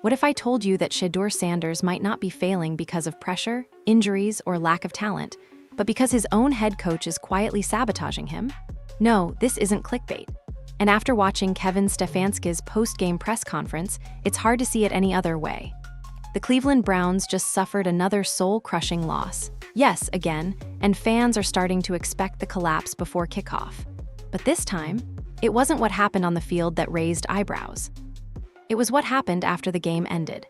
What if I told you that Shedeur Sanders might not be failing because of pressure, injuries, or lack of talent, but because his own head coach is quietly sabotaging him? No, this isn't clickbait. And after watching Kevin Stefanski's post-game press conference, it's hard to see it any other way. The Cleveland Browns just suffered another soul-crushing loss. Yes, again, and fans are starting to expect the collapse before kickoff. But this time, it wasn't what happened on the field that raised eyebrows. It was what happened after the game ended.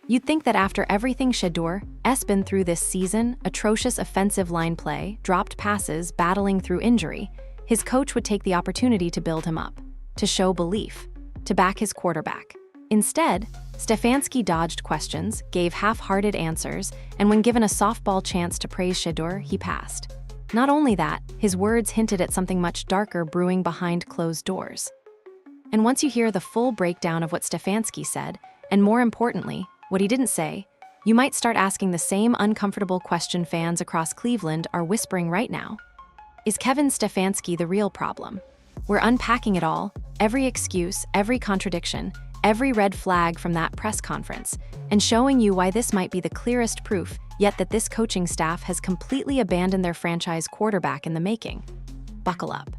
You'd think that after everything Shedeur has been through this season, atrocious offensive line play, dropped passes, battling through injury, his coach would take the opportunity to build him up, to show belief, to back his quarterback. Instead, Stefanski dodged questions, gave half-hearted answers, and when given a softball chance to praise Shedeur, he passed. Not only that, his words hinted at something much darker brewing behind closed doors. And once you hear the full breakdown of what Stefanski said, and more importantly, what he didn't say, you might start asking the same uncomfortable question fans across Cleveland are whispering right now. Is Kevin Stefanski the real problem? We're unpacking it all, every excuse, every contradiction, every red flag from that press conference, and showing you why this might be the clearest proof yet that this coaching staff has completely abandoned their franchise quarterback in the making. Buckle up.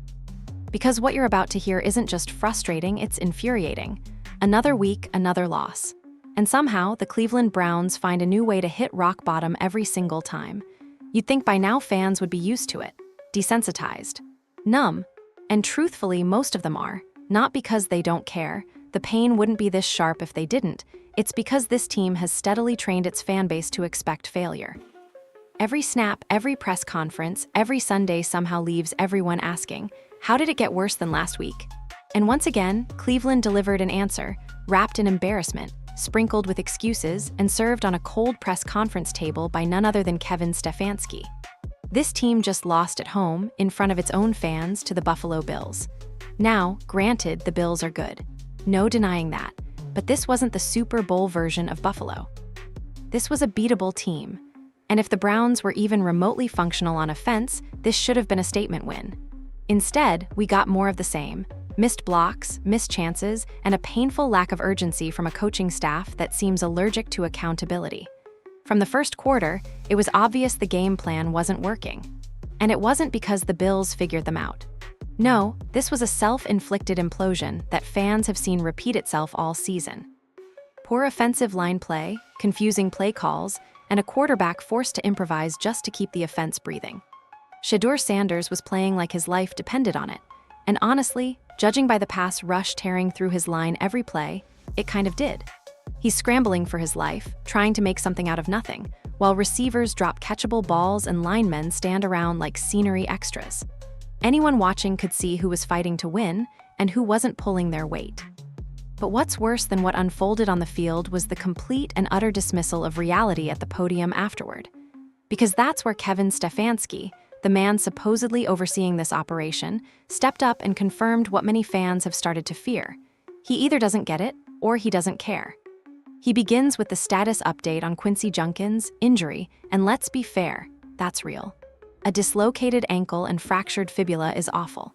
Because what you're about to hear isn't just frustrating, it's infuriating. Another week, another loss. And somehow, the Cleveland Browns find a new way to hit rock bottom every single time. You'd think by now fans would be used to it, desensitized, numb. And truthfully, most of them are. Not because they don't care. The pain wouldn't be this sharp if they didn't. It's because this team has steadily trained its fan base to expect failure. Every snap, every press conference, every Sunday somehow leaves everyone asking, how did it get worse than last week? And once again, Cleveland delivered an answer, wrapped in embarrassment, sprinkled with excuses, and served on a cold press conference table by none other than Kevin Stefanski. This team just lost at home, in front of its own fans, to the Buffalo Bills. Now, granted, the Bills are good. No denying that. But this wasn't the Super Bowl version of Buffalo. This was a beatable team. And if the Browns were even remotely functional on offense, this should have been a statement win. Instead, we got more of the same. Missed blocks, missed chances, and a painful lack of urgency from a coaching staff that seems allergic to accountability. From the first quarter, it was obvious the game plan wasn't working. And it wasn't because the Bills figured them out. No, this was a self-inflicted implosion that fans have seen repeat itself all season. Poor offensive line play, confusing play calls, and a quarterback forced to improvise just to keep the offense breathing. Shedeur Sanders was playing like his life depended on it. And honestly, judging by the pass rush tearing through his line every play, it kind of did. He's scrambling for his life, trying to make something out of nothing, while receivers drop catchable balls and linemen stand around like scenery extras. Anyone watching could see who was fighting to win and who wasn't pulling their weight. But what's worse than what unfolded on the field was the complete and utter dismissal of reality at the podium afterward. Because that's where Kevin Stefanski, the man supposedly overseeing this operation, stepped up and confirmed what many fans have started to fear. He either doesn't get it, or he doesn't care. He begins with the status update on Quincy Junkin's injury, and let's be fair, that's real. A dislocated ankle and fractured fibula is awful.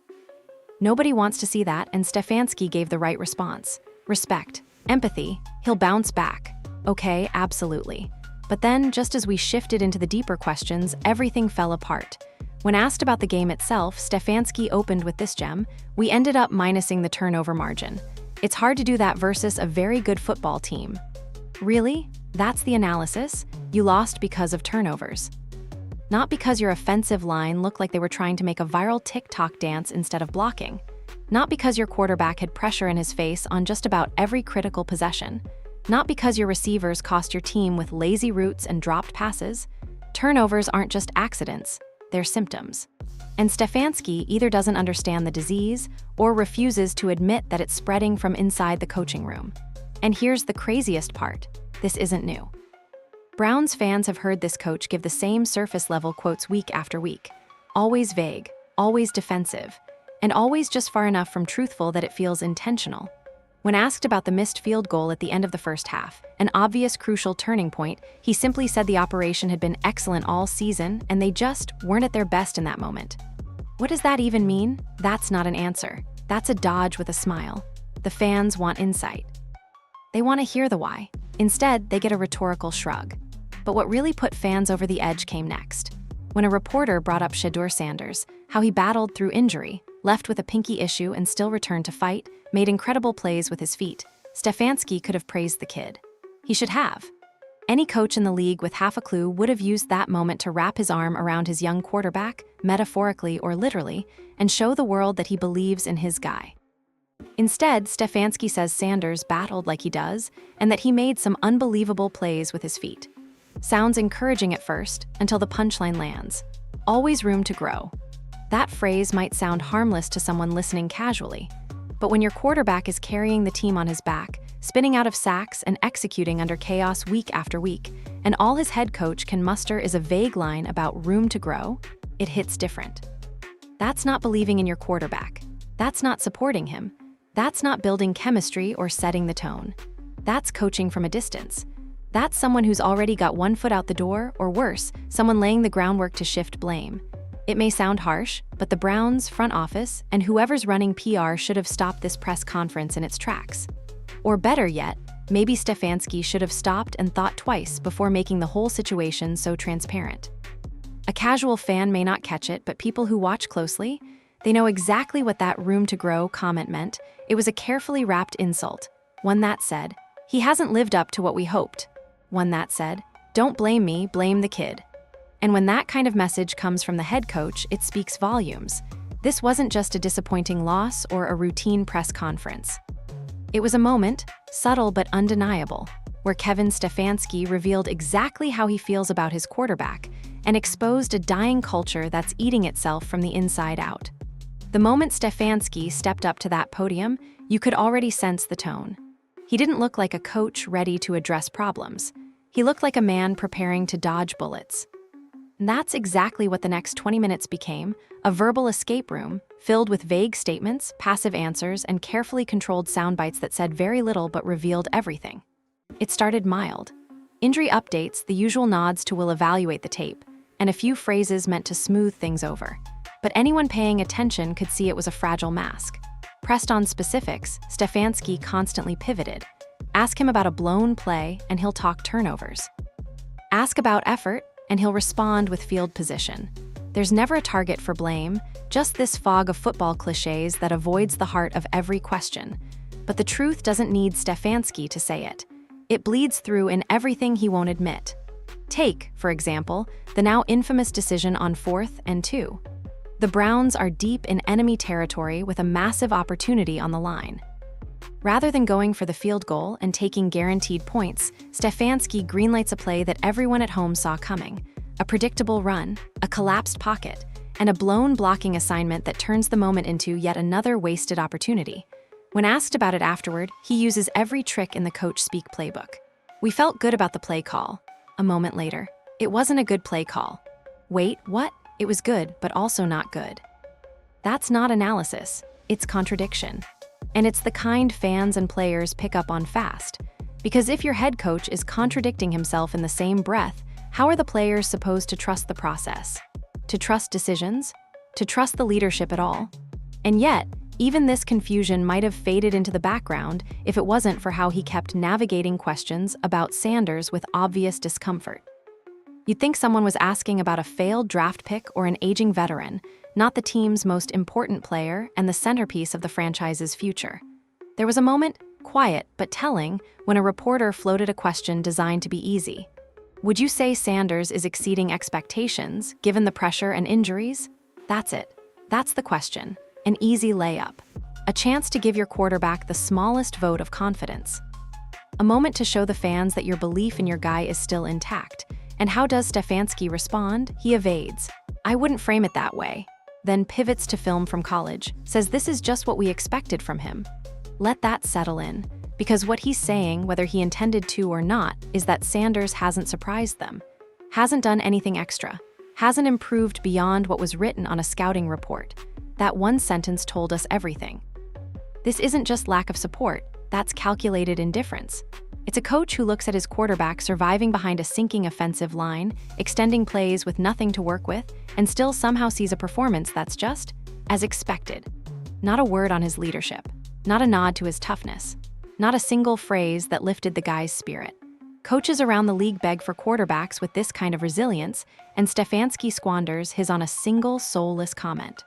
Nobody wants to see that, and Stefanski gave the right response. Respect, empathy, he'll bounce back. Okay, absolutely. But then, just as we shifted into the deeper questions, everything fell apart. When asked about the game itself, Stefanski opened with this gem: we ended up minusing the turnover margin. It's hard to do that versus a very good football team. Really? That's the analysis? You lost because of turnovers. Not because your offensive line looked like they were trying to make a viral TikTok dance instead of blocking. Not because your quarterback had pressure in his face on just about every critical possession. Not because your receivers cost your team with lazy routes and dropped passes. Turnovers aren't just accidents, they're symptoms. And Stefanski either doesn't understand the disease or refuses to admit that it's spreading from inside the coaching room. And here's the craziest part: this isn't new. Browns fans have heard this coach give the same surface-level quotes week after week. Always vague, always defensive, and always just far enough from truthful that it feels intentional. When asked about the missed field goal at the end of the first half, an obvious crucial turning point, he simply said the operation had been excellent all season and they just weren't at their best in that moment. What does that even mean? That's not an answer. That's a dodge with a smile. The fans want insight. They want to hear the why. Instead, they get a rhetorical shrug. But what really put fans over the edge came next. When a reporter brought up Shedeur Sanders, how he battled through injury, left with a pinky issue and still returned to fight, made incredible plays with his feet, Stefanski could have praised the kid. He should have. Any coach in the league with half a clue would have used that moment to wrap his arm around his young quarterback, metaphorically or literally, and show the world that he believes in his guy. Instead, Stefanski says Sanders battled like he does, and that he made some unbelievable plays with his feet. Sounds encouraging at first, until the punchline lands. Always room to grow. That phrase might sound harmless to someone listening casually, but when your quarterback is carrying the team on his back, spinning out of sacks and executing under chaos week after week, and all his head coach can muster is a vague line about room to grow, it hits different. That's not believing in your quarterback. That's not supporting him. That's not building chemistry or setting the tone. That's coaching from a distance. That's someone who's already got one foot out the door, or worse, someone laying the groundwork to shift blame. It may sound harsh, but the Browns' front office and whoever's running PR should have stopped this press conference in its tracks. Or better yet, maybe Stefanski should have stopped and thought twice before making the whole situation so transparent. A casual fan may not catch it, but people who watch closely, they know exactly what that room to grow comment meant. It was a carefully wrapped insult. One that said, he hasn't lived up to what we hoped. One that said, don't blame me, blame the kid. And when that kind of message comes from the head coach, it speaks volumes. This wasn't just a disappointing loss or a routine press conference. It was a moment, subtle but undeniable, where Kevin Stefanski revealed exactly how he feels about his quarterback and exposed a dying culture that's eating itself from the inside out. The moment Stefanski stepped up to that podium, you could already sense the tone. He didn't look like a coach ready to address problems. He looked like a man preparing to dodge bullets. And that's exactly what the next 20 minutes became, a verbal escape room filled with vague statements, passive answers, and carefully controlled sound bites that said very little but revealed everything. It started mild. Injury updates, the usual nods to "we'll evaluate the tape," and a few phrases meant to smooth things over. But anyone paying attention could see it was a fragile mask. Pressed on specifics, Stefanski constantly pivoted. Ask him about a blown play, and he'll talk turnovers. Ask about effort, and he'll respond with field position. There's never a target for blame, just this fog of football cliches that avoids the heart of every question. But the truth doesn't need Stefanski to say it. It bleeds through in everything he won't admit. Take, for example, the now infamous decision on 4th and 2. The Browns are deep in enemy territory with a massive opportunity on the line. Rather than going for the field goal and taking guaranteed points, Stefanski greenlights a play that everyone at home saw coming. A predictable run, a collapsed pocket, and a blown blocking assignment that turns the moment into yet another wasted opportunity. When asked about it afterward, he uses every trick in the coach speak playbook. We felt good about the play call. A moment later, it wasn't a good play call. Wait, what? It was good, but also not good. That's not analysis, it's contradiction. And it's the kind fans and players pick up on fast. Because if your head coach is contradicting himself in the same breath, how are the players supposed to trust the process? To trust decisions? To trust the leadership at all? And yet, even this confusion might have faded into the background if it wasn't for how he kept navigating questions about Sanders with obvious discomfort. You'd think someone was asking about a failed draft pick or an aging veteran, not the team's most important player and the centerpiece of the franchise's future. There was a moment, quiet but telling, when a reporter floated a question designed to be easy. Would you say Sanders is exceeding expectations, given the pressure and injuries? That's it. That's the question. An easy layup. A chance to give your quarterback the smallest vote of confidence. A moment to show the fans that your belief in your guy is still intact. And how does Stefanski respond? He evades. I wouldn't frame it that way. Then pivots to film from college, says this is just what we expected from him. Let that settle in, because what he's saying, whether he intended to or not, is that Sanders hasn't surprised them, hasn't done anything extra, hasn't improved beyond what was written on a scouting report. That one sentence told us everything. This isn't just lack of support, that's calculated indifference. It's a coach who looks at his quarterback surviving behind a sinking offensive line, extending plays with nothing to work with, and still somehow sees a performance that's just as expected. Not a word on his leadership, not a nod to his toughness, not a single phrase that lifted the guy's spirit. Coaches around the league beg for quarterbacks with this kind of resilience, and Stefanski squanders his on a single soulless comment.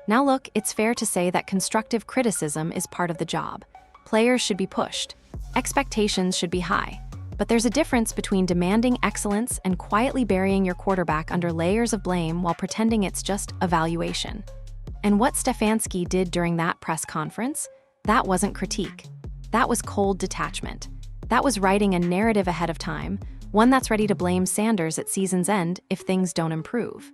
Now look, it's fair to say that constructive criticism is part of the job. Players should be pushed. Expectations should be high. But there's a difference between demanding excellence and quietly burying your quarterback under layers of blame while pretending it's just evaluation. And what Stefanski did during that press conference, that wasn't critique. That was cold detachment. That was writing a narrative ahead of time, one that's ready to blame Sanders at season's end if things don't improve.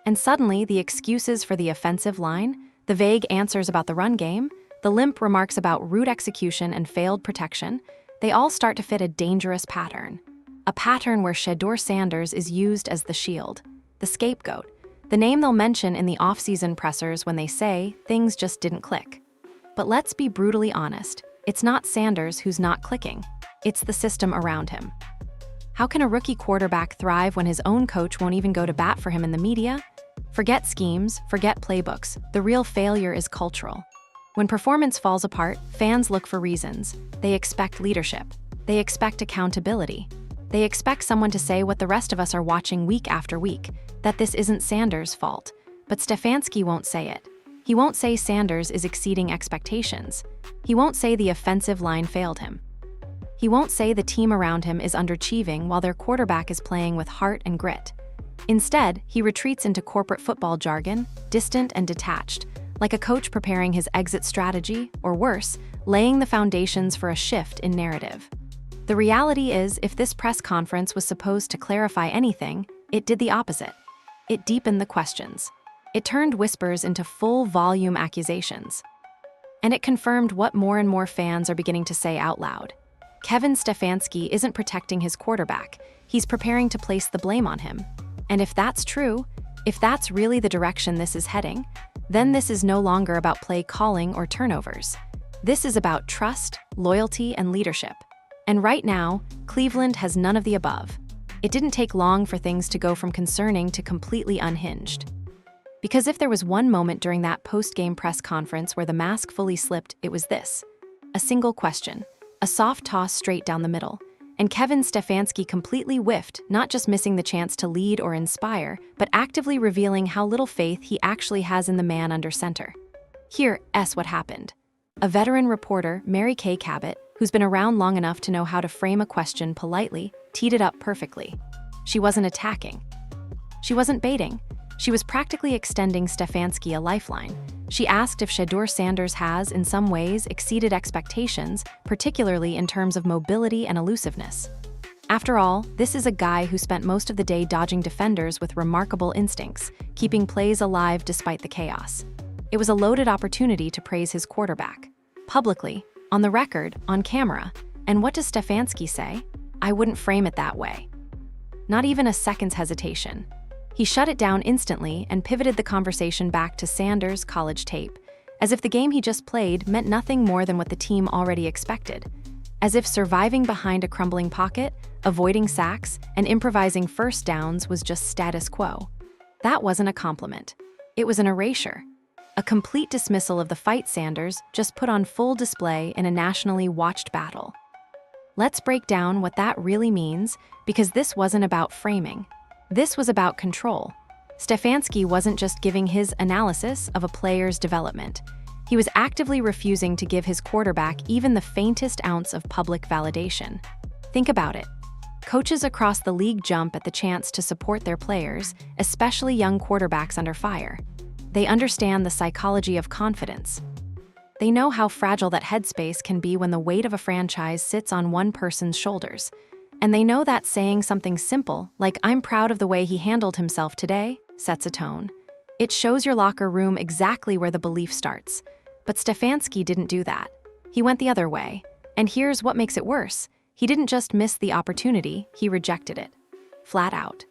And suddenly, the excuses for the offensive line, the vague answers about the run game, the limp remarks about route execution and failed protection, they all start to fit a dangerous pattern. A pattern where Shedeur Sanders is used as the shield, the scapegoat, the name they'll mention in the off-season pressers when they say things just didn't click. But let's be brutally honest, it's not Sanders who's not clicking, it's the system around him. How can a rookie quarterback thrive when his own coach won't even go to bat for him in the media? Forget schemes, forget playbooks, the real failure is cultural. When performance falls apart, fans look for reasons. They expect leadership. They expect accountability. They expect someone to say what the rest of us are watching week after week, that this isn't Sanders' fault. But Stefanski won't say it. He won't say Sanders is exceeding expectations. He won't say the offensive line failed him. He won't say the team around him is underachieving while their quarterback is playing with heart and grit. Instead, he retreats into corporate football jargon, distant and detached, like a coach preparing his exit strategy, or worse, laying the foundations for a shift in narrative. The reality is, if this press conference was supposed to clarify anything, it did the opposite. It deepened the questions. It turned whispers into full-volume accusations. And it confirmed what more and more fans are beginning to say out loud. Kevin Stefanski isn't protecting his quarterback. He's preparing to place the blame on him. And if that's true, if that's really the direction this is heading, then this is no longer about play calling or turnovers. This is about trust, loyalty, and leadership. And right now, Cleveland has none of the above. It didn't take long for things to go from concerning to completely unhinged. Because if there was one moment during that post-game press conference where the mask fully slipped, it was this. A single question, a soft toss straight down the middle, and Kevin Stefanski completely whiffed, not just missing the chance to lead or inspire, but actively revealing how little faith he actually has in the man under center. Here's what happened. A veteran reporter, Mary Kay Cabot, who's been around long enough to know how to frame a question politely, teed it up perfectly. She wasn't attacking. She wasn't baiting. She was practically extending Stefanski a lifeline. She asked if Shedeur Sanders has, in some ways, exceeded expectations, particularly in terms of mobility and elusiveness. After all, this is a guy who spent most of the day dodging defenders with remarkable instincts, keeping plays alive despite the chaos. It was a loaded opportunity to praise his quarterback. Publicly, on the record, on camera. And what does Stefanski say? I wouldn't frame it that way. Not even a second's hesitation. He shut it down instantly and pivoted the conversation back to Sanders' college tape, as if the game he just played meant nothing more than what the team already expected. As if surviving behind a crumbling pocket, avoiding sacks, and improvising first downs was just status quo. That wasn't a compliment. It was an erasure. A complete dismissal of the fight Sanders just put on full display in a nationally watched battle. Let's break down what that really means, because this wasn't about framing. This was about control. Stefanski wasn't just giving his analysis of a player's development. He was actively refusing to give his quarterback even the faintest ounce of public validation. Think about it. Coaches across the league jump at the chance to support their players, especially young quarterbacks under fire. They understand the psychology of confidence. They know how fragile that headspace can be when the weight of a franchise sits on one person's shoulders. And they know that saying something simple, like "I'm proud of the way he handled himself today," sets a tone. It shows your locker room exactly where the belief starts. But Stefanski didn't do that. He went the other way. And here's what makes it worse. He didn't just miss the opportunity, he rejected it. Flat out.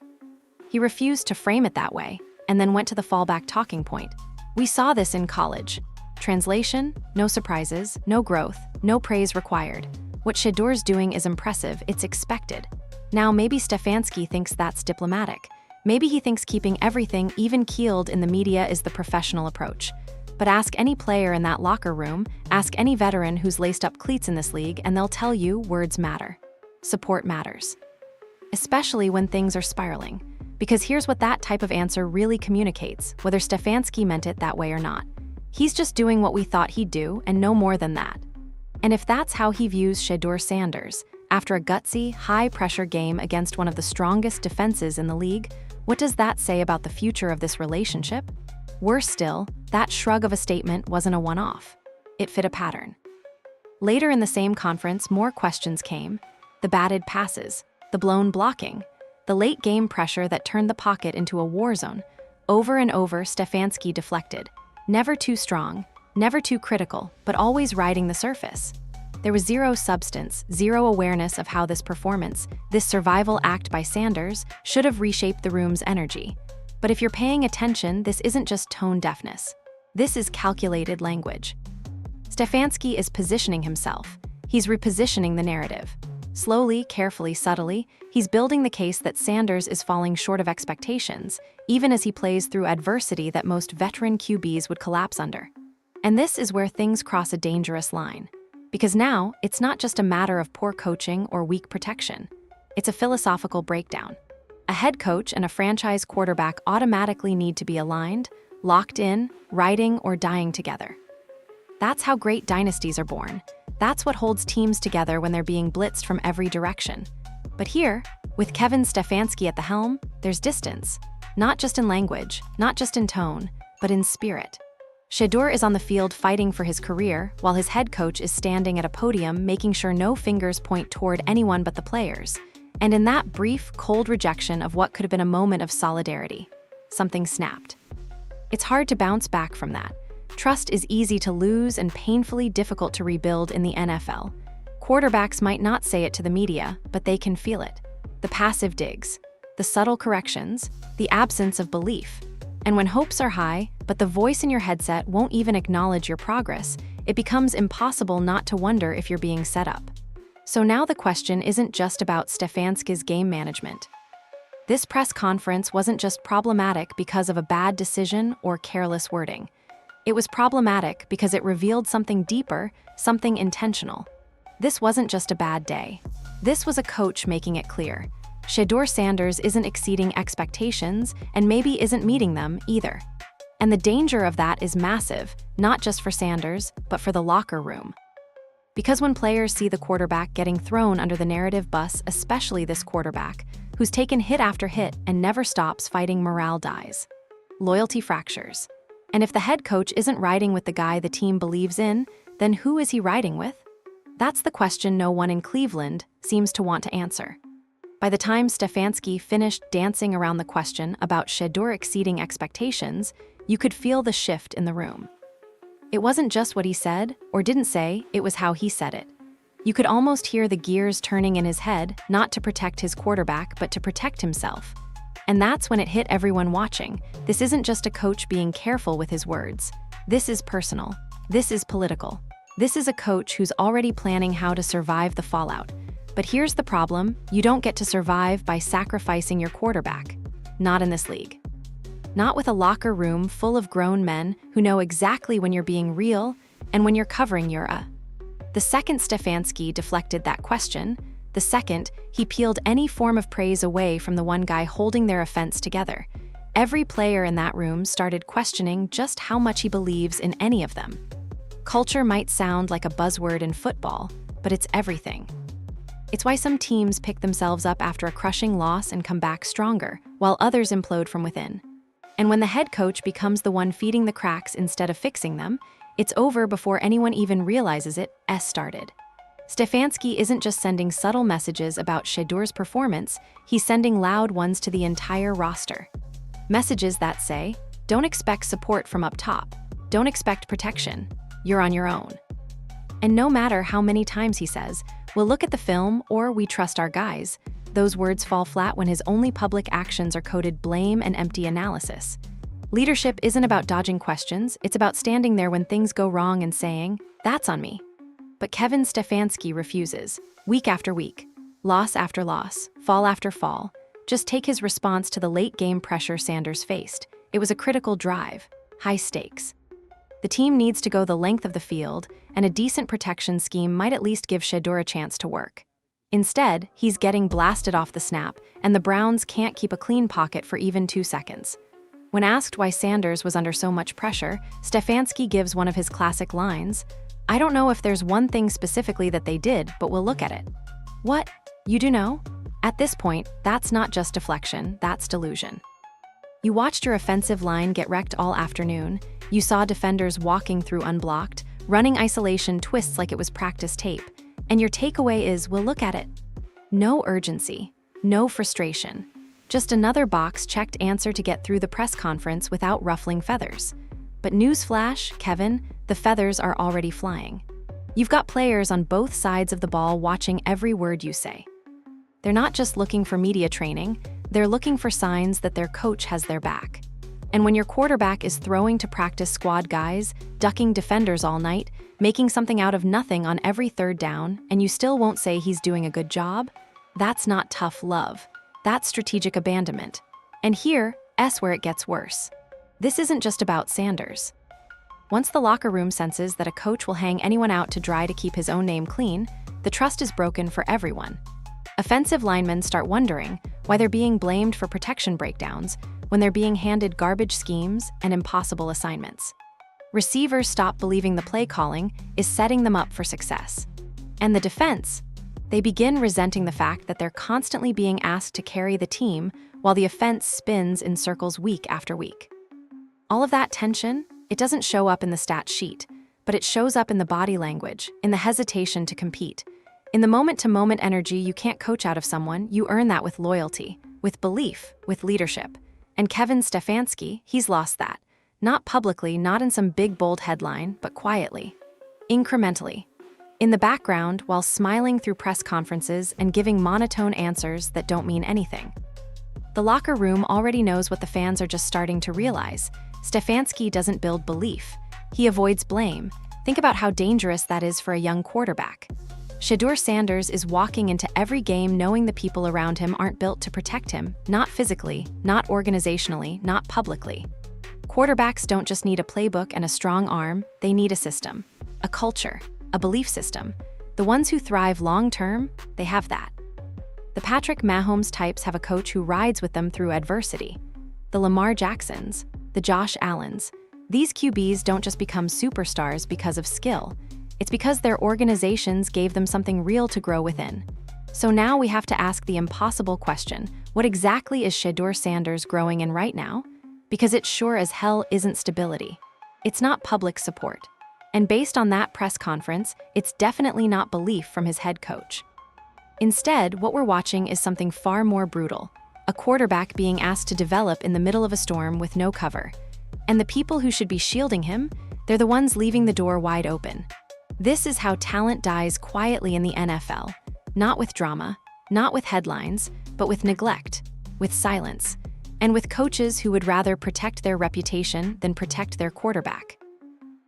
He refused to frame it that way, and then went to the fallback talking point. We saw this in college. Translation, no surprises, no growth, no praise required. What Shedeur's doing is impressive, it's expected. Now maybe Stefanski thinks that's diplomatic. Maybe he thinks keeping everything even-keeled in the media is the professional approach. But ask any player in that locker room, ask any veteran who's laced up cleats in this league, and they'll tell you words matter. support matters. Especially when things are spiraling. Because here's what that type of answer really communicates, whether Stefanski meant it that way or not. He's just doing what we thought he'd do, and no more than that. And if that's how he views Shedeur Sanders, after a gutsy, high-pressure game against one of the strongest defenses in the league, what does that say about the future of this relationship? Worse still, that shrug of a statement wasn't a one-off. It fit a pattern. Later in the same conference, more questions came. The batted passes, the blown blocking, the late-game pressure that turned the pocket into a war zone. Over and over, Stefanski deflected. Never too strong, never too critical, but always riding the surface. There was zero substance, zero awareness of how this performance, this survival act by Sanders, should have reshaped the room's energy. But if you're paying attention, this isn't just tone deafness. This is calculated language. Stefanski is positioning himself. He's repositioning the narrative. Slowly, carefully, subtly, he's building the case that Sanders is falling short of expectations, even as he plays through adversity that most veteran QBs would collapse under. And this is where things cross a dangerous line. Because now, it's not just a matter of poor coaching or weak protection. It's a philosophical breakdown. A head coach and a franchise quarterback automatically need to be aligned, locked in, riding or dying together. That's how great dynasties are born. That's what holds teams together when they're being blitzed from every direction. But here, with Kevin Stefanski at the helm, there's distance. Not just in language, not just in tone, but in spirit. Shedeur is on the field fighting for his career, while his head coach is standing at a podium making sure no fingers point toward anyone but the players. And in that brief, cold rejection of what could have been a moment of solidarity, something snapped. It's hard to bounce back from that. Trust is easy to lose and painfully difficult to rebuild in the NFL. Quarterbacks might not say it to the media, but they can feel it. The passive digs, the subtle corrections, the absence of belief. And when hopes are high, but the voice in your headset won't even acknowledge your progress, it becomes impossible not to wonder if you're being set up. So now the question isn't just about Stefanski's game management. This press conference wasn't just problematic because of a bad decision or careless wording. It was problematic because it revealed something deeper, something intentional. This wasn't just a bad day. This was a coach making it clear. Shedeur Sanders isn't exceeding expectations and maybe isn't meeting them either. And the danger of that is massive, not just for Sanders, but for the locker room. Because when players see the quarterback getting thrown under the narrative bus, especially this quarterback, who's taken hit after hit and never stops fighting, morale dies. Loyalty fractures. And if the head coach isn't riding with the guy the team believes in, then who is he riding with? That's the question no one in Cleveland seems to want to answer. By the time Stefanski finished dancing around the question about Shedeur exceeding expectations, you could feel the shift in the room. It wasn't just what he said or didn't say, it was how he said it. You could almost hear the gears turning in his head, not to protect his quarterback, but to protect himself. And that's when it hit everyone watching. This isn't just a coach being careful with his words. This is personal. This is political. This is a coach who's already planning how to survive the fallout. But here's the problem: you don't get to survive by sacrificing your quarterback. Not in this league. Not with a locker room full of grown men who know exactly when you're being real and when you're covering your The second Stefanski deflected that question, the second he peeled any form of praise away from the one guy holding their offense together, every player in that room started questioning just how much he believes in any of them. Culture might sound like a buzzword in football, but it's everything. It's why some teams pick themselves up after a crushing loss and come back stronger, while others implode from within. And when the head coach becomes the one feeding the cracks instead of fixing them, it's over before anyone even realizes it started. Stefanski isn't just sending subtle messages about Shedeur's performance, he's sending loud ones to the entire roster. Messages that say, don't expect support from up top, don't expect protection, you're on your own. And no matter how many times he says, we'll look at the film or we trust our guys, those words fall flat when his only public actions are coded blame and empty analysis. Leadership isn't about dodging questions, it's about standing there when things go wrong and saying, that's on me. But Kevin Stefanski refuses, week after week, loss after loss, fall after fall. Just take his response to the late-game pressure Sanders faced. It was a critical drive, high stakes. The team needs to go the length of the field, and a decent protection scheme might at least give Shedeur a chance to work. Instead, he's getting blasted off the snap, and the Browns can't keep a clean pocket for even 2 seconds. When asked why Sanders was under so much pressure, Stefanski gives one of his classic lines, "I don't know if there's one thing specifically that they did, but we'll look at it." What? You do know? At this point, that's not just deflection, that's delusion. You watched your offensive line get wrecked all afternoon. You saw defenders walking through unblocked, running isolation twists like it was practice tape. And your takeaway is, we'll look at it. No urgency, no frustration. Just another box-checked answer to get through the press conference without ruffling feathers. But newsflash, Kevin, the feathers are already flying. You've got players on both sides of the ball watching every word you say. They're not just looking for media training, they're looking for signs that their coach has their back. And when your quarterback is throwing to practice squad guys, ducking defenders all night, making something out of nothing on every 3rd down, and you still won't say he's doing a good job, that's not tough love. That's strategic abandonment. And here's where it gets worse. This isn't just about Sanders. Once the locker room senses that a coach will hang anyone out to dry to keep his own name clean, the trust is broken for everyone. Offensive linemen start wondering why they're being blamed for protection breakdowns when they're being handed garbage schemes and impossible assignments. Receivers stop believing the play calling is setting them up for success. And the defense, they begin resenting the fact that they're constantly being asked to carry the team while the offense spins in circles week after week. All of that tension, it doesn't show up in the stat sheet, but it shows up in the body language, in the hesitation to compete. In the moment-to-moment energy you can't coach out of someone, you earn that with loyalty, with belief, with leadership. And Kevin Stefanski, he's lost that. Not publicly, not in some big bold headline, but quietly. Incrementally. In the background, while smiling through press conferences and giving monotone answers that don't mean anything. The locker room already knows what the fans are just starting to realize. Stefanski doesn't build belief. He avoids blame. Think about how dangerous that is for a young quarterback. Shedeur Sanders is walking into every game knowing the people around him aren't built to protect him, not physically, not organizationally, not publicly. Quarterbacks don't just need a playbook and a strong arm, they need a system, a culture, a belief system. The ones who thrive long-term, they have that. The Patrick Mahomes types have a coach who rides with them through adversity. The Lamar Jacksons, the Josh Allens, these QBs don't just become superstars because of skill. It's because their organizations gave them something real to grow within. So now we have to ask the impossible question, what exactly is Shedeur Sanders growing in right now? Because it sure as hell isn't stability. It's not public support. And based on that press conference, it's definitely not belief from his head coach. Instead, what we're watching is something far more brutal. A quarterback being asked to develop in the middle of a storm with no cover. And the people who should be shielding him, they're the ones leaving the door wide open. This is how talent dies quietly in the NFL. Not with drama, not with headlines, but with neglect, with silence, and with coaches who would rather protect their reputation than protect their quarterback.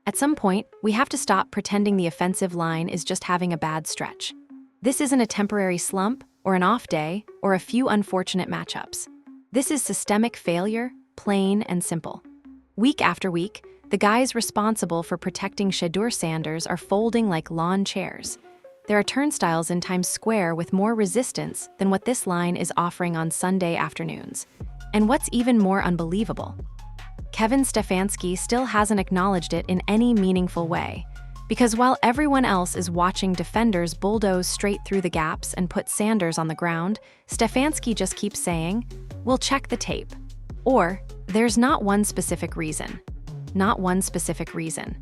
At some point, we have to stop pretending the offensive line is just having a bad stretch. This isn't a temporary slump, or an off day, or a few unfortunate matchups. This is systemic failure, plain and simple. Week after week, the guys responsible for protecting Shedeur Sanders are folding like lawn chairs. There are turnstiles in Times Square with more resistance than what this line is offering on Sunday afternoons. And what's even more unbelievable, Kevin Stefanski still hasn't acknowledged it in any meaningful way. Because while everyone else is watching defenders bulldoze straight through the gaps and put Sanders on the ground, Stefanski just keeps saying, "We'll check the tape." Or, "There's not one specific reason." Not one specific reason.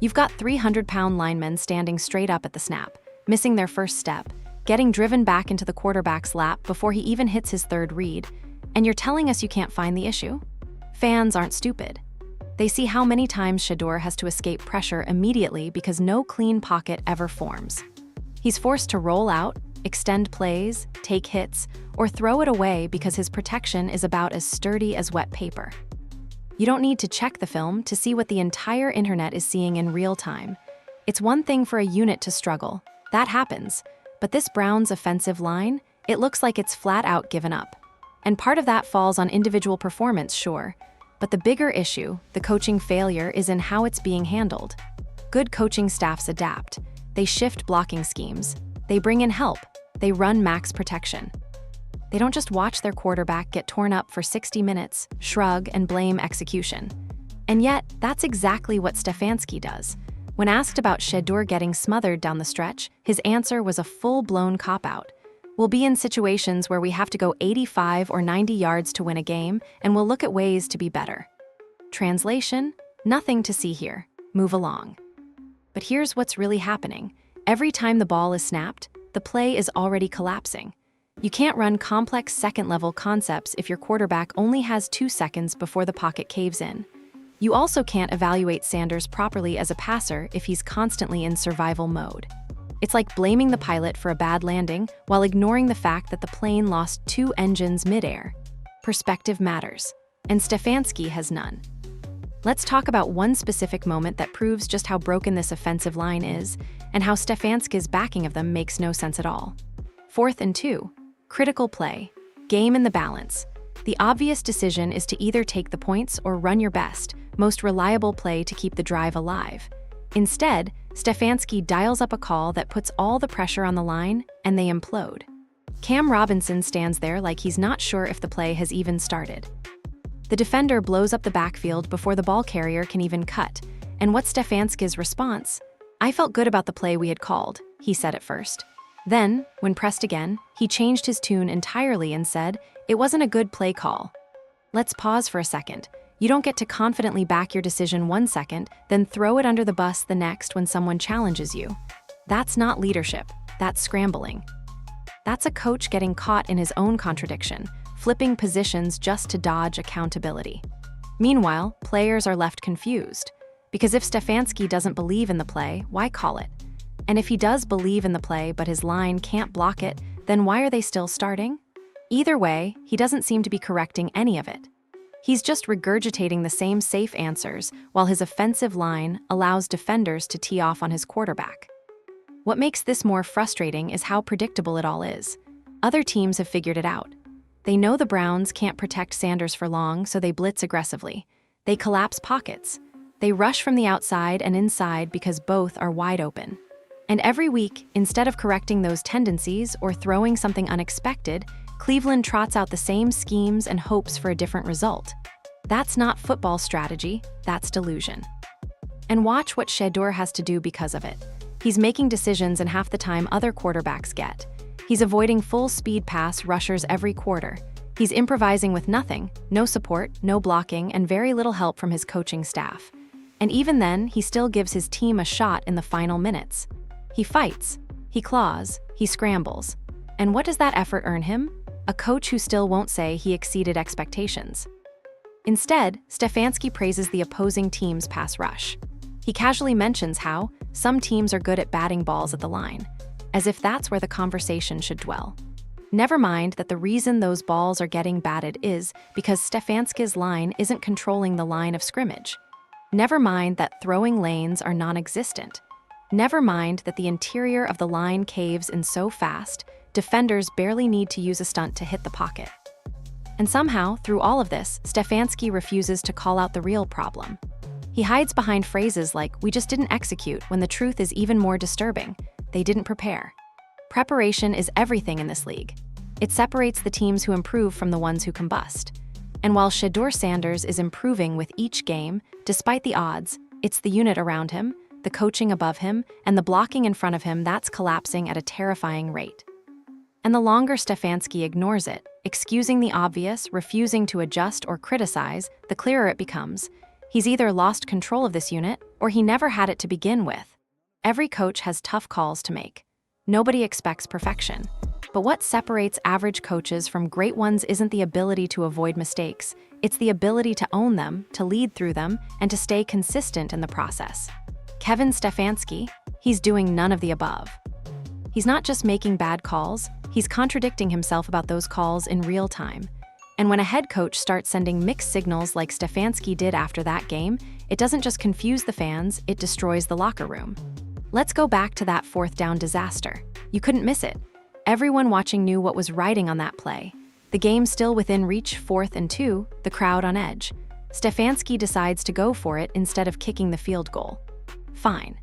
You've got 300-pound linemen standing straight up at the snap, missing their first step, getting driven back into the quarterback's lap before he even hits his third read, and you're telling us you can't find the issue? Fans aren't stupid. They see how many times Shedeur has to escape pressure immediately because no clean pocket ever forms. He's forced to roll out, extend plays, take hits, or throw it away because his protection is about as sturdy as wet paper. You don't need to check the film to see what the entire internet is seeing in real time. It's one thing for a unit to struggle. That happens. But this Browns offensive line, it looks like it's flat out given up. And part of that falls on individual performance, sure. But the bigger issue, the coaching failure, is in how it's being handled. Good coaching staffs adapt. They shift blocking schemes. They bring in help. They run max protection. They don't just watch their quarterback get torn up for 60 minutes, shrug, and blame execution. And yet, that's exactly what Stefanski does. When asked about Shedeur getting smothered down the stretch, his answer was a full-blown cop-out. We'll be in situations where we have to go 85 or 90 yards to win a game, and we'll look at ways to be better. Translation: nothing to see here. Move along. But here's what's really happening. Every time the ball is snapped, the play is already collapsing. You can't run complex second-level concepts if your quarterback only has 2 seconds before the pocket caves in. You also can't evaluate Sanders properly as a passer if he's constantly in survival mode. It's like blaming the pilot for a bad landing while ignoring the fact that the plane lost 2 engines midair. Perspective matters, and Stefanski has none. Let's talk about one specific moment that proves just how broken this offensive line is and how Stefanski's backing of them makes no sense at all. 4th and 2. Critical play. Game in the balance. The obvious decision is to either take the points or run your best, most reliable play to keep the drive alive. Instead, Stefanski dials up a call that puts all the pressure on the line, and they implode. Cam Robinson stands there like he's not sure if the play has even started. The defender blows up the backfield before the ball carrier can even cut, and what's Stefanski's response? "I felt good about the play we had called," he said at first. Then, when pressed again, he changed his tune entirely and said, "It wasn't a good play call." Let's pause for a second. You don't get to confidently back your decision 1 second, then throw it under the bus the next when someone challenges you. That's not leadership, that's scrambling. That's a coach getting caught in his own contradiction, flipping positions just to dodge accountability. Meanwhile, players are left confused. Because if Stefanski doesn't believe in the play, why call it? And if he does believe in the play but his line can't block it, then why are they still starting? Either way, he doesn't seem to be correcting any of it. He's just regurgitating the same safe answers while his offensive line allows defenders to tee off on his quarterback. What makes this more frustrating is how predictable it all is. Other teams have figured it out. They know the Browns can't protect Sanders for long, so they blitz aggressively. They collapse pockets. They rush from the outside and inside because both are wide open. And every week, instead of correcting those tendencies or throwing something unexpected, Cleveland trots out the same schemes and hopes for a different result. That's not football strategy, that's delusion. And watch what Shedeur has to do because of it. He's making decisions in half the time other quarterbacks get. He's avoiding full-speed pass rushers every quarter. He's improvising with nothing, no support, no blocking, and very little help from his coaching staff. And even then, he still gives his team a shot in the final minutes. He fights, he claws, he scrambles. And what does that effort earn him? A coach who still won't say he exceeded expectations. Instead, Stefanski praises the opposing team's pass rush. He casually mentions how some teams are good at batting balls at the line, as if that's where the conversation should dwell. Never mind that the reason those balls are getting batted is because Stefanski's line isn't controlling the line of scrimmage. Never mind that throwing lanes are non-existent. Never mind that the interior of the line caves in so fast, defenders barely need to use a stunt to hit the pocket. And somehow, through all of this, Stefanski refuses to call out the real problem. He hides behind phrases like, "We just didn't execute," when the truth is even more disturbing. They didn't prepare. Preparation is everything in this league. It separates the teams who improve from the ones who combust. And while Shedeur Sanders is improving with each game, despite the odds, it's the unit around him, the coaching above him, and the blocking in front of him that's collapsing at a terrifying rate. And the longer Stefanski ignores it, excusing the obvious, refusing to adjust or criticize, the clearer it becomes. He's either lost control of this unit, or he never had it to begin with. Every coach has tough calls to make. Nobody expects perfection. But what separates average coaches from great ones isn't the ability to avoid mistakes. It's the ability to own them, to lead through them, and to stay consistent in the process. Kevin Stefanski, he's doing none of the above. He's not just making bad calls, he's contradicting himself about those calls in real time. And when a head coach starts sending mixed signals like Stefanski did after that game, it doesn't just confuse the fans, it destroys the locker room. Let's go back to that 4th down disaster. You couldn't miss it. Everyone watching knew what was riding on that play. The game still within reach, 4th and 2, the crowd on edge. Stefanski decides to go for it instead of kicking the field goal. Fine.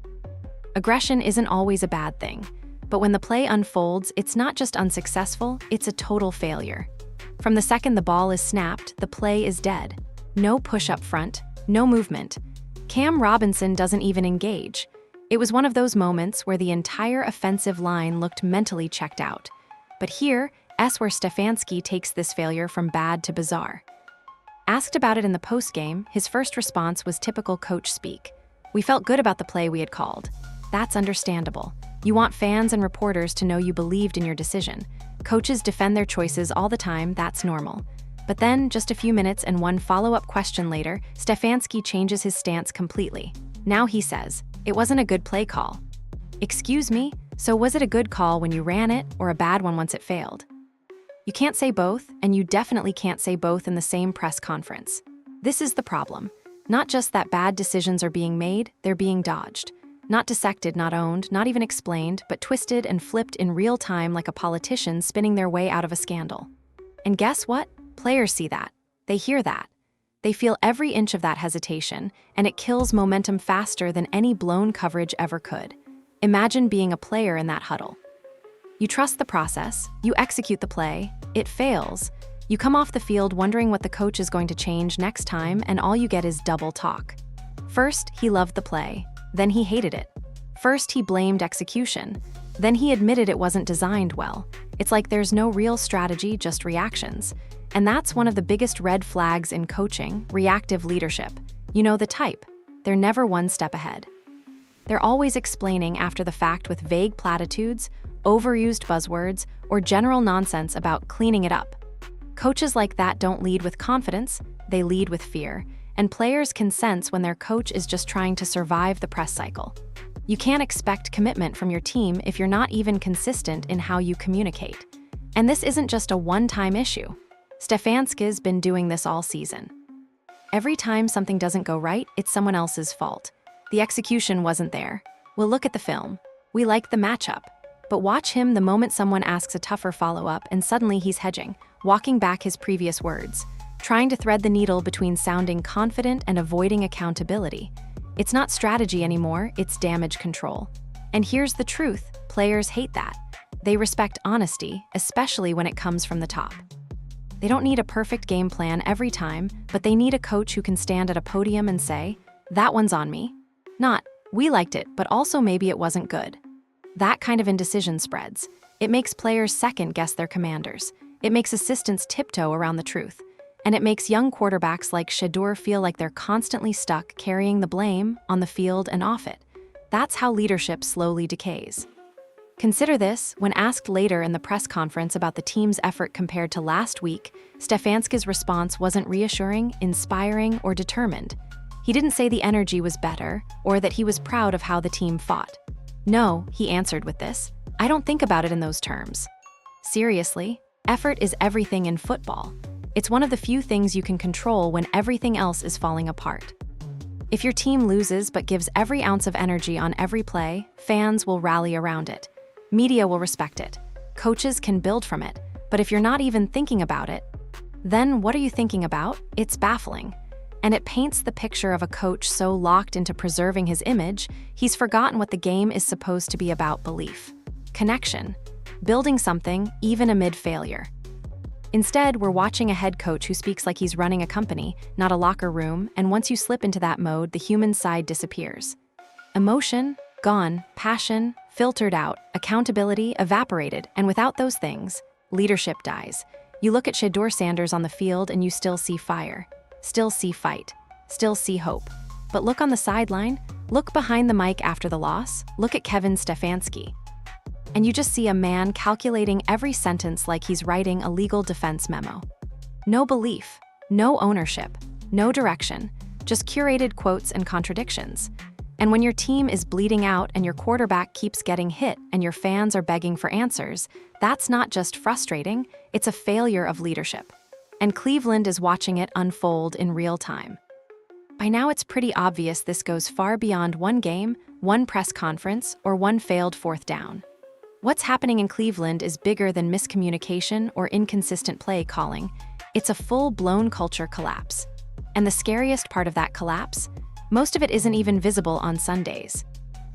Aggression isn't always a bad thing. But when the play unfolds, it's not just unsuccessful, it's a total failure. From the second the ball is snapped, the play is dead. No push up front, no movement. Cam Robinson doesn't even engage. It was one of those moments where the entire offensive line looked mentally checked out. But here, Shedeur Stefanski takes this failure from bad to bizarre. Asked about it in the postgame, his first response was typical coach speak. "We felt good about the play we had called." That's understandable. You want fans and reporters to know you believed in your decision. Coaches defend their choices all the time, that's normal. But then, just a few minutes and one follow-up question later, Stefanski changes his stance completely. Now he says, "It wasn't a good play call." Excuse me? So was it a good call when you ran it, or a bad one once it failed? You can't say both, and you definitely can't say both in the same press conference. This is the problem. Not just that bad decisions are being made, they're being dodged. Not dissected, not owned, not even explained, but twisted and flipped in real time like a politician spinning their way out of a scandal. And guess what? Players see that. They hear that. They feel every inch of that hesitation, and it kills momentum faster than any blown coverage ever could. Imagine being a player in that huddle. You trust the process, you execute the play, it fails. You come off the field wondering what the coach is going to change next time, and all you get is double talk. First, he loved the play. Then he hated it. First, he blamed execution. Then he admitted it wasn't designed well. It's like there's no real strategy, just reactions. And that's one of the biggest red flags in coaching, reactive leadership. You know the type. They're never one step ahead. They're always explaining after the fact with vague platitudes, overused buzzwords, or general nonsense about cleaning it up. Coaches like that don't lead with confidence, they lead with fear, and players can sense when their coach is just trying to survive the press cycle. You can't expect commitment from your team if you're not even consistent in how you communicate. And this isn't just a one-time issue. Stefanski's been doing this all season. Every time something doesn't go right, it's someone else's fault. The execution wasn't there. We'll look at the film. We like the matchup. But watch him the moment someone asks a tougher follow-up and suddenly he's hedging, walking back his previous words, trying to thread the needle between sounding confident and avoiding accountability. It's not strategy anymore, it's damage control. And here's the truth, players hate that. They respect honesty, especially when it comes from the top. They don't need a perfect game plan every time, but they need a coach who can stand at a podium and say, "That one's on me." Not, "We liked it, but also maybe it wasn't good." That kind of indecision spreads. It makes players second-guess their commanders. It makes assistants tiptoe around the truth. And it makes young quarterbacks like Shedeur feel like they're constantly stuck carrying the blame on the field and off it. That's how leadership slowly decays. Consider this, when asked later in the press conference about the team's effort compared to last week, Stefanski's response wasn't reassuring, inspiring, or determined. He didn't say the energy was better, or that he was proud of how the team fought. No, he answered with this, "I don't think about it in those terms." Seriously, effort is everything in football. It's one of the few things you can control when everything else is falling apart. If your team loses but gives every ounce of energy on every play, fans will rally around it. Media will respect it. Coaches can build from it. But if you're not even thinking about it, then what are you thinking about? It's baffling. And it paints the picture of a coach so locked into preserving his image, he's forgotten what the game is supposed to be about: belief, connection, building something even amid failure. Instead, we're watching a head coach who speaks like he's running a company, not a locker room, and once you slip into that mode, the human side disappears. Emotion, gone, passion, filtered out, accountability, evaporated, and without those things, leadership dies. You look at Shedeur Sanders on the field and you still see fire, still see fight, still see hope. But look on the sideline, look behind the mic after the loss, look at Kevin Stefanski. And you just see a man calculating every sentence like he's writing a legal defense memo. No belief, no ownership, no direction, just curated quotes and contradictions. And when your team is bleeding out and your quarterback keeps getting hit and your fans are begging for answers, that's not just frustrating, it's a failure of leadership. And Cleveland is watching it unfold in real time. By now it's pretty obvious this goes far beyond one game, one press conference, or one failed fourth down. What's happening in Cleveland is bigger than miscommunication or inconsistent play calling. It's a full-blown culture collapse. And the scariest part of that collapse? Most of it isn't even visible on Sundays.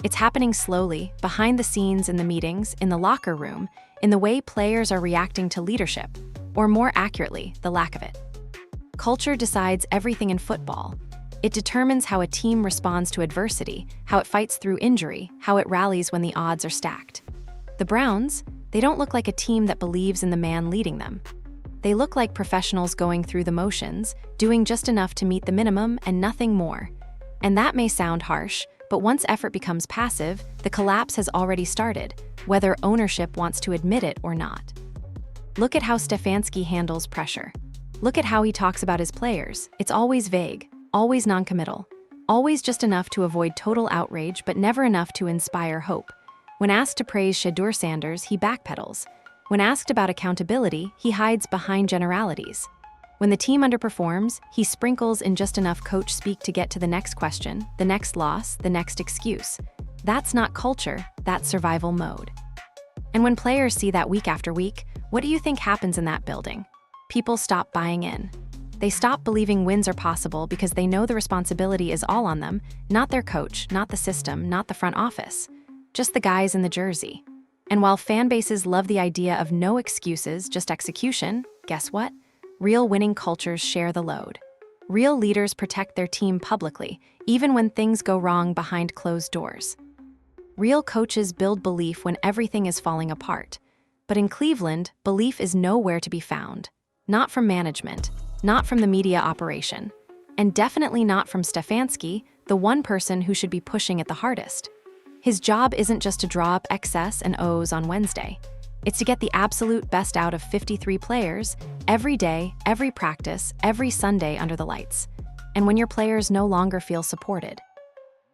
It's happening slowly, behind the scenes in the meetings, in the locker room, in the way players are reacting to leadership, or more accurately, the lack of it. Culture decides everything in football. It determines how a team responds to adversity, how it fights through injury, how it rallies when the odds are stacked. The Browns, they don't look like a team that believes in the man leading them. They look like professionals going through the motions, doing just enough to meet the minimum and nothing more. And that may sound harsh, but once effort becomes passive, the collapse has already started, whether ownership wants to admit it or not. Look at how Stefanski handles pressure. Look at how he talks about his players. It's always vague, always non-committal, always just enough to avoid total outrage but never enough to inspire hope. When asked to praise Shedeur Sanders, he backpedals. When asked about accountability, he hides behind generalities. When the team underperforms, he sprinkles in just enough coach speak to get to the next question, the next loss, the next excuse. That's not culture, that's survival mode. And when players see that week after week, what do you think happens in that building? People stop buying in. They stop believing wins are possible because they know the responsibility is all on them, not their coach, not the system, not the front office, just the guys in the jersey. And while fan bases love the idea of no excuses, just execution, guess what? Real winning cultures share the load. Real leaders protect their team publicly, even when things go wrong behind closed doors. Real coaches build belief when everything is falling apart. But in Cleveland, belief is nowhere to be found. Not from management, not from the media operation, and definitely not from Stefanski, the one person who should be pushing it the hardest. His job isn't just to draw up X's and O's on Wednesday. It's to get the absolute best out of 53 players, every day, every practice, every Sunday under the lights. And when your players no longer feel supported.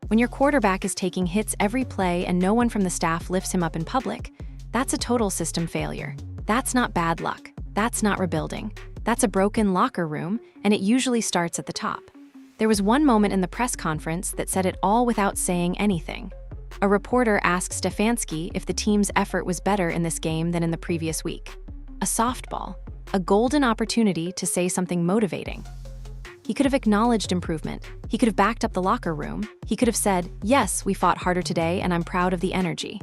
When your quarterback is taking hits every play and no one from the staff lifts him up in public, that's a total system failure. That's not bad luck. That's not rebuilding. That's a broken locker room, and it usually starts at the top. There was one moment in the press conference that said it all without saying anything. A reporter asked Stefanski if the team's effort was better in this game than in the previous week. A softball, a golden opportunity to say something motivating. He could have acknowledged improvement. He could have backed up the locker room. He could have said, "Yes, we fought harder today and I'm proud of the energy."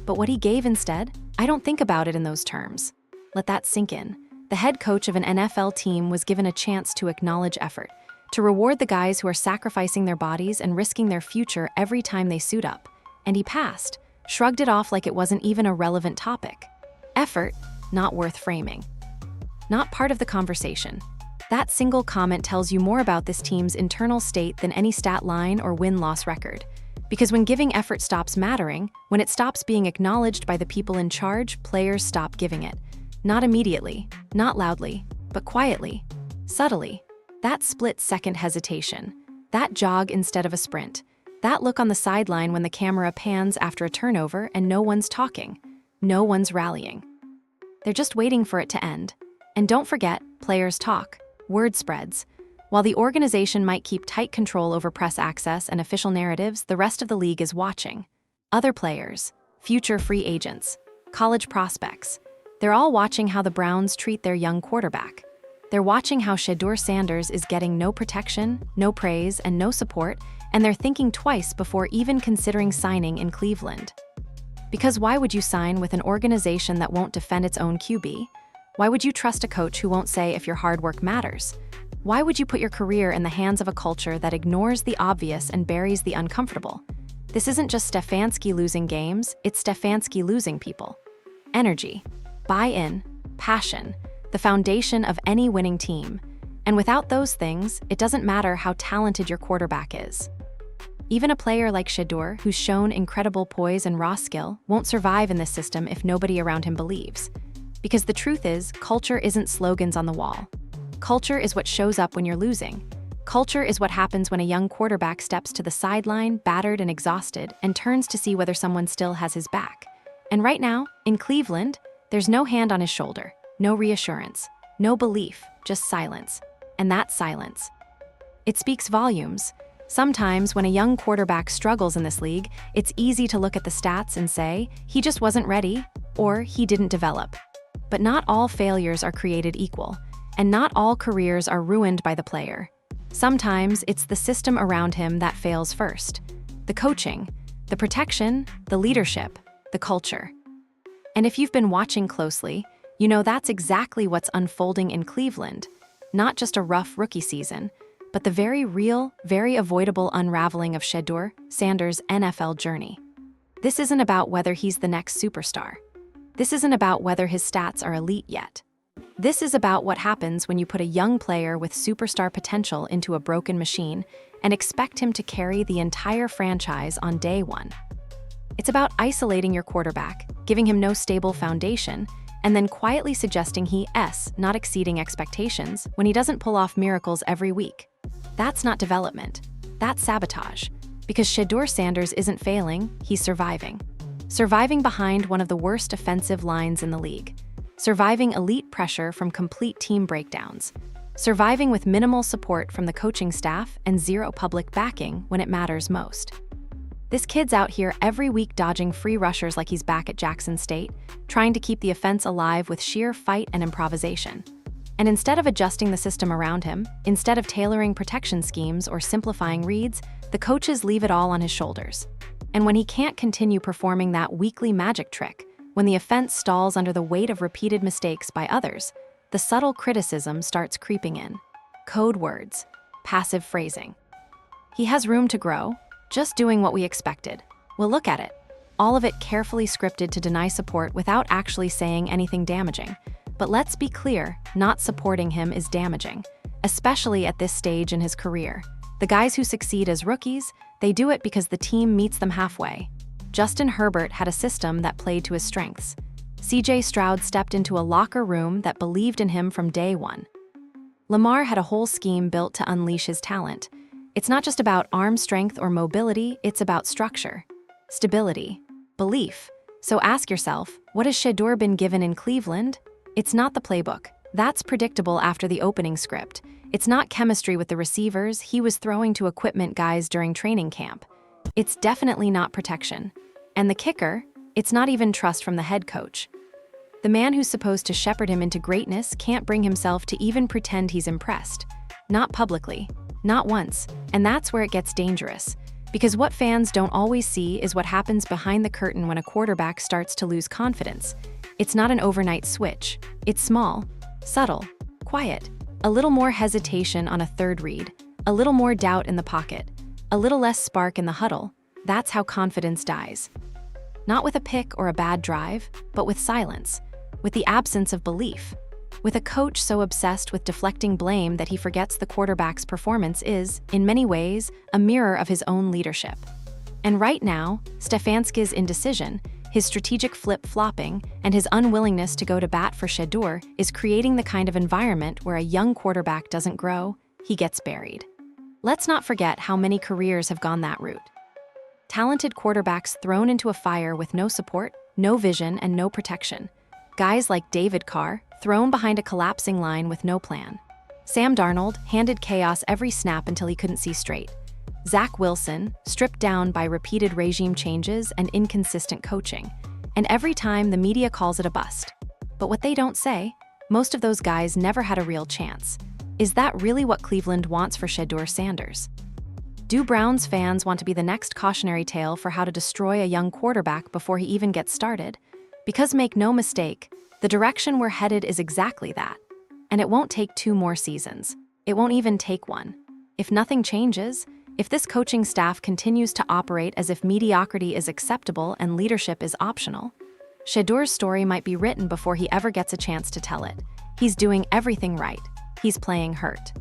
But what he gave instead? I don't think about it in those terms. Let that sink in. The head coach of an NFL team was given a chance to acknowledge effort, to reward the guys who are sacrificing their bodies and risking their future every time they suit up. And he passed, shrugged it off like it wasn't even a relevant topic. Effort, not worth framing. Not part of the conversation. That single comment tells you more about this team's internal state than any stat line or win-loss record. Because when giving effort stops mattering, when it stops being acknowledged by the people in charge, players stop giving it. Not immediately, not loudly, but quietly, subtly. That split-second hesitation. That jog instead of a sprint. That look on the sideline when the camera pans after a turnover and no one's talking. No one's rallying. They're just waiting for it to end. And don't forget, players talk. Word spreads. While the organization might keep tight control over press access and official narratives, the rest of the league is watching. Other players, future free agents, college prospects, they're all watching how the Browns treat their young quarterback. They're watching how Shedeur Sanders is getting no protection, no praise, and no support, and they're thinking twice before even considering signing in Cleveland. Because why would you sign with an organization that won't defend its own QB? Why would you trust a coach who won't say if your hard work matters? Why would you put your career in the hands of a culture that ignores the obvious and buries the uncomfortable? This isn't just Stefanski losing games, it's Stefanski losing people. Energy, buy-in, passion, the foundation of any winning team. And without those things, it doesn't matter how talented your quarterback is. Even a player like Shedeur, who's shown incredible poise and raw skill, won't survive in this system if nobody around him believes. Because the truth is, culture isn't slogans on the wall. Culture is what shows up when you're losing. Culture is what happens when a young quarterback steps to the sideline, battered and exhausted, and turns to see whether someone still has his back. And right now, in Cleveland, there's no hand on his shoulder, no reassurance, no belief, just silence. And that silence. It speaks volumes. Sometimes when a young quarterback struggles in this league, it's easy to look at the stats and say, he just wasn't ready, or he didn't develop. But not all failures are created equal. And not all careers are ruined by the player. Sometimes it's the system around him that fails first. The coaching, The protection, the leadership, the culture. And if you've been watching closely, you know that's exactly what's unfolding in Cleveland. Not just a rough rookie season, but the very real, very avoidable unraveling of Shedeur Sanders' NFL journey. This isn't about whether he's the next superstar. This isn't about whether his stats are elite yet. This is about what happens when you put a young player with superstar potential into a broken machine and expect him to carry the entire franchise on day one. It's about isolating your quarterback, giving him no stable foundation, and then quietly suggesting he's not exceeding expectations when he doesn't pull off miracles every week. That's not development. That's sabotage. Because Shedeur Sanders isn't failing, he's surviving. Surviving behind one of the worst offensive lines in the league. Surviving elite pressure from complete team breakdowns. Surviving with minimal support from the coaching staff and zero public backing when it matters most. This kid's out here every week dodging free rushers like he's back at Jackson State, trying to keep the offense alive with sheer fight and improvisation. And instead of adjusting the system around him, instead of tailoring protection schemes or simplifying reads, the coaches leave it all on his shoulders. And when he can't continue performing that weekly magic trick, when the offense stalls under the weight of repeated mistakes by others, the subtle criticism starts creeping in. Code words, passive phrasing. He has room to grow, just doing what we expected. We'll look at it. All of it carefully scripted to deny support without actually saying anything damaging. But let's be clear, not supporting him is damaging, especially at this stage in his career. The guys who succeed as rookies, they do it because the team meets them halfway. Justin Herbert had a system that played to his strengths. CJ Stroud stepped into a locker room that believed in him from day one. Lamar had a whole scheme built to unleash his talent. It's not just about arm strength or mobility, it's about structure, stability, belief. So ask yourself, what has Shedeur been given in Cleveland? It's not the playbook. That's predictable after the opening script. It's not chemistry with the receivers he was throwing to equipment guys during training camp. It's definitely not protection. And the kicker, it's not even trust from the head coach. The man who's supposed to shepherd him into greatness can't bring himself to even pretend he's impressed. Not publicly, not once. And that's where it gets dangerous. Because what fans don't always see is what happens behind the curtain when a quarterback starts to lose confidence. It's not an overnight switch. It's small, subtle, quiet. A little more hesitation on a third read, a little more doubt in the pocket, a little less spark in the huddle. That's how confidence dies. Not with a pick or a bad drive, but with silence, with the absence of belief, with a coach so obsessed with deflecting blame that he forgets the quarterback's performance is, in many ways, a mirror of his own leadership. And right now, Stefanski's indecision, his strategic flip-flopping, and his unwillingness to go to bat for Shedeur is creating the kind of environment where a young quarterback doesn't grow, he gets buried. Let's not forget how many careers have gone that route. Talented quarterbacks thrown into a fire with no support, no vision, and no protection. Guys like David Carr, thrown behind a collapsing line with no plan. Sam Darnold, handed chaos every snap until he couldn't see straight. Zach Wilson, stripped down by repeated regime changes and inconsistent coaching. And every time the media calls it a bust. But what they don't say, most of those guys never had a real chance. Is that really what Cleveland wants for Shedeur Sanders? Do Browns fans want to be the next cautionary tale for how to destroy a young quarterback before he even gets started? Because make no mistake, the direction we're headed is exactly that. And it won't take 2 more seasons. It won't even take 1. If nothing changes, if this coaching staff continues to operate as if mediocrity is acceptable and leadership is optional, Shedeur's story might be written before he ever gets a chance to tell it. He's doing everything right. He's playing hurt.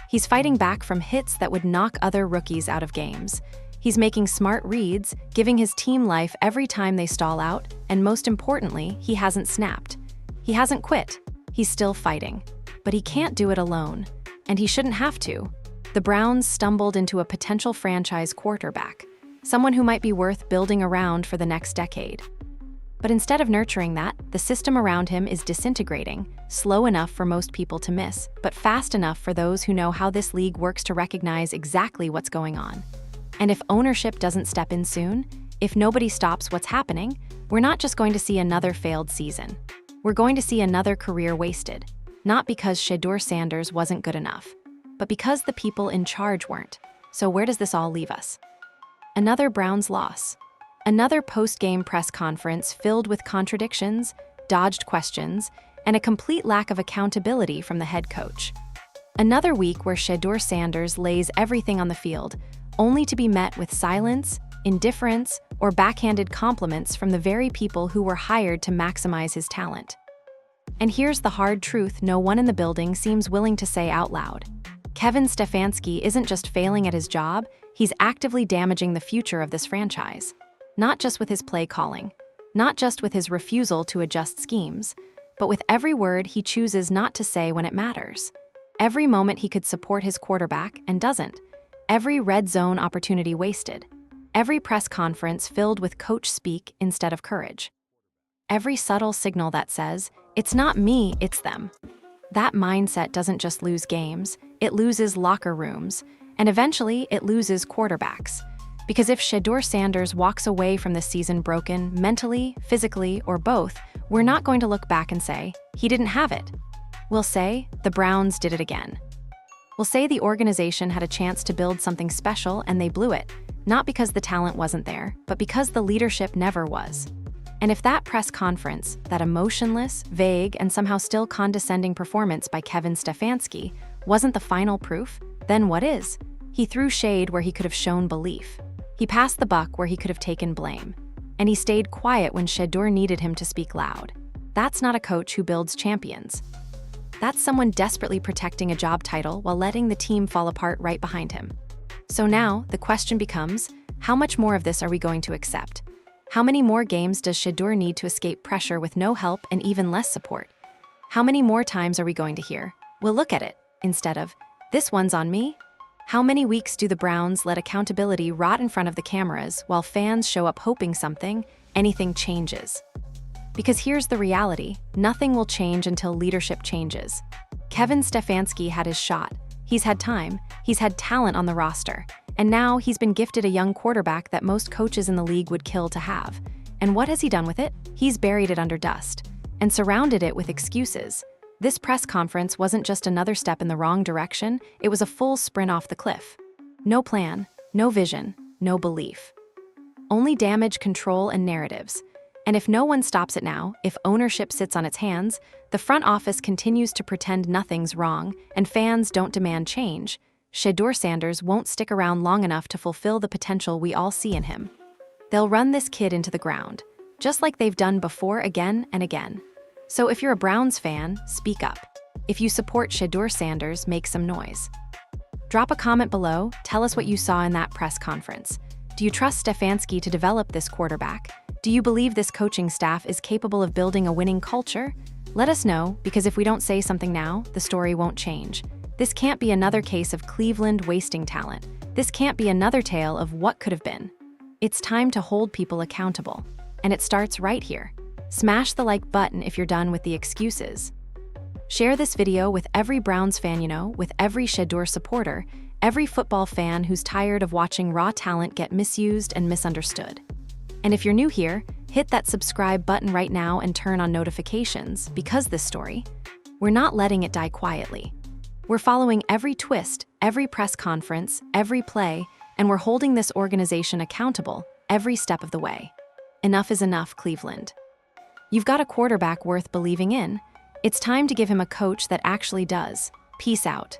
He's fighting back from hits that would knock other rookies out of games. He's making smart reads, giving his team life every time they stall out, and most importantly, he hasn't snapped. He hasn't quit. He's still fighting. But he can't do it alone. And he shouldn't have to. The Browns stumbled into a potential franchise quarterback, someone who might be worth building around for the next decade. But instead of nurturing that, the system around him is disintegrating, slow enough for most people to miss, but fast enough for those who know how this league works to recognize exactly what's going on. And if ownership doesn't step in soon, if nobody stops what's happening, we're not just going to see another failed season. We're going to see another career wasted, not because Shedeur Sanders wasn't good enough, but because the people in charge weren't. So where does this all leave us? Another Browns loss. Another post-game press conference filled with contradictions, dodged questions, and a complete lack of accountability from the head coach. Another week where Shedeur Sanders lays everything on the field, only to be met with silence, indifference, or backhanded compliments from the very people who were hired to maximize his talent. And here's the hard truth no one in the building seems willing to say out loud. Kevin Stefanski isn't just failing at his job, he's actively damaging the future of this franchise. Not just with his play calling, not just with his refusal to adjust schemes, but with every word he chooses not to say when it matters. Every moment he could support his quarterback and doesn't. Every red zone opportunity wasted. Every press conference filled with coach speak instead of courage. Every subtle signal that says, "It's not me, it's them." That mindset doesn't just lose games, it loses locker rooms, and eventually it loses quarterbacks. Because if Shedeur Sanders walks away from this season broken, mentally, physically, or both, we're not going to look back and say, he didn't have it. We'll say, the Browns did it again. We'll say the organization had a chance to build something special and they blew it, not because the talent wasn't there, but because the leadership never was. And if that press conference, that emotionless, vague, and somehow still condescending performance by Kevin Stefanski, wasn't the final proof, then what is? He threw shade where he could have shown belief. He passed the buck where he could have taken blame. And he stayed quiet when Shedeur needed him to speak loud. That's not a coach who builds champions. That's someone desperately protecting a job title while letting the team fall apart right behind him. So now, the question becomes, how much more of this are we going to accept? How many more games does Shedeur need to escape pressure with no help and even less support? How many more times are we going to hear, "We'll look at it," instead of, "This one's on me"? How many weeks do the Browns let accountability rot in front of the cameras while fans show up hoping anything changes? Because here's the reality, nothing will change until leadership changes. Kevin Stefanski had his shot. He's had time, he's had talent on the roster, and now he's been gifted a young quarterback that most coaches in the league would kill to have. And what has he done with it? He's buried it under dust and surrounded it with excuses. This press conference wasn't just another step in the wrong direction, it was a full sprint off the cliff. No plan, no vision, no belief. Only damage, control, and narratives. And if no one stops it now, if ownership sits on its hands, the front office continues to pretend nothing's wrong, and fans don't demand change, Shedeur Sanders won't stick around long enough to fulfill the potential we all see in him. They'll run this kid into the ground, just like they've done before again and again. So if you're a Browns fan, speak up. If you support Shedeur Sanders, make some noise. Drop a comment below, tell us what you saw in that press conference. Do you trust Stefanski to develop this quarterback? Do you believe this coaching staff is capable of building a winning culture? Let us know, because if we don't say something now, the story won't change. This can't be another case of Cleveland wasting talent. This can't be another tale of what could have been. It's time to hold people accountable. And it starts right here. Smash the like button if you're done with the excuses. Share this video with every Browns fan you know, with every Shedeur supporter, every football fan who's tired of watching raw talent get misused and misunderstood. And if you're new here, hit that subscribe button right now and turn on notifications, because this story, we're not letting it die quietly. We're following every twist, every press conference, every play, and we're holding this organization accountable every step of the way. Enough is enough, Cleveland. You've got a quarterback worth believing in. It's time to give him a coach that actually does. Peace out.